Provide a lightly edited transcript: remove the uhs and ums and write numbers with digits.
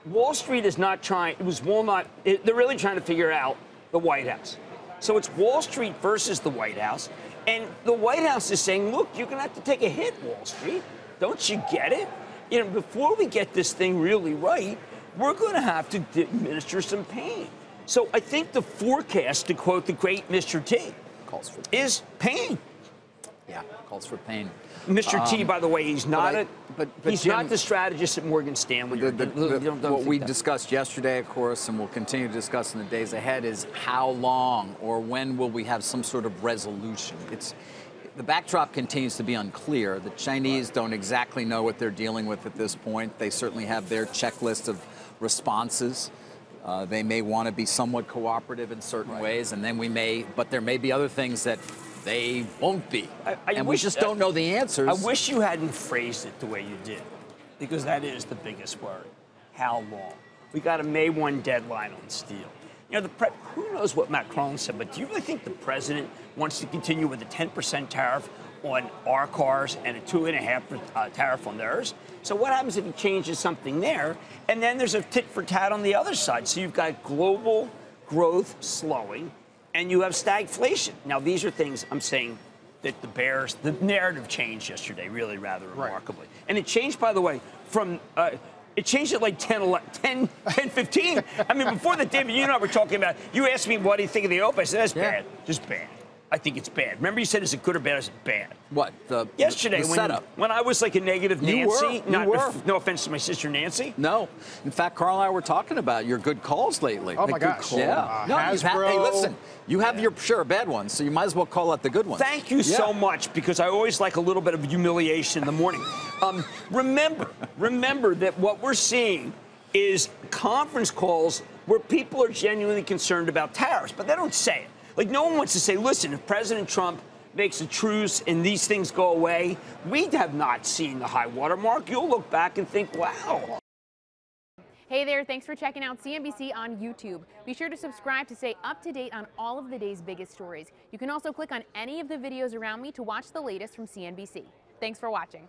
Wall Street is not trying, they're really trying to figure out the White House. So it's Wall Street versus the White House. And the White House is saying, look, you're going to have to take a hit, Wall Street. Don't you get it? Before we get this thing really right, we're going to have to administer some pain. So I think the forecast, to quote the great Mr. T, calls for pain. Is pain. Yeah, calls for pain. Mr. T, by the way, he's not he's Jim, not the strategist at Morgan Stanley. What we discussed yesterday, of course, and we'll continue to discuss in the days ahead, is how long or when will we have some sort of resolution? The backdrop continues to be unclear. The Chinese don't exactly know what they're dealing with at this point. They certainly have their checklist of responses. They may want to be somewhat cooperative in certain ways, and then but there may be other things that they won't be. And we just don't know the answers. I wish you hadn't phrased it the way you did, because that is the biggest worry. How long? We got a May 1 deadline on steel. Who knows what Macron said, but do you really think the president wants to continue with a 10% tariff on our cars and a 2.5% tariff on theirs? So what happens if he changes something there? And then there's a tit for tat on the other side. So you've got global growth slowing, and you have stagflation. Now, these are things I'm saying that the narrative changed yesterday, really rather remarkably. And it changed, by the way, from it changed at like 10, 15. I mean, before the David, you and I were talking about, you asked me, what do you think of the open? I said, that's bad, just bad. I think it's bad. Remember you said, is it good or bad? I said, bad. What? Yesterday, the setup. When I was like a negative Nancy. You were. No offense to my sister Nancy. No. In fact, Carl and I were talking about your good calls lately. Oh, my gosh. Yeah. Hey, listen, you have your share of bad ones, so you might as well call out the good ones. Thank you so much, because I always like a little bit of humiliation in the morning. Remember that what we're seeing is conference calls where people are genuinely concerned about tariffs, but they don't say it. Like, no one wants to say, listen, if President Trump makes a truce and these things go away, we have not seen the high water mark. You'll look back and think, wow. Hey there, thanks for checking out CNBC on YouTube. Be sure to subscribe to stay up to date on all of the day's biggest stories. You can also click on any of the videos around me to watch the latest from CNBC. Thanks for watching.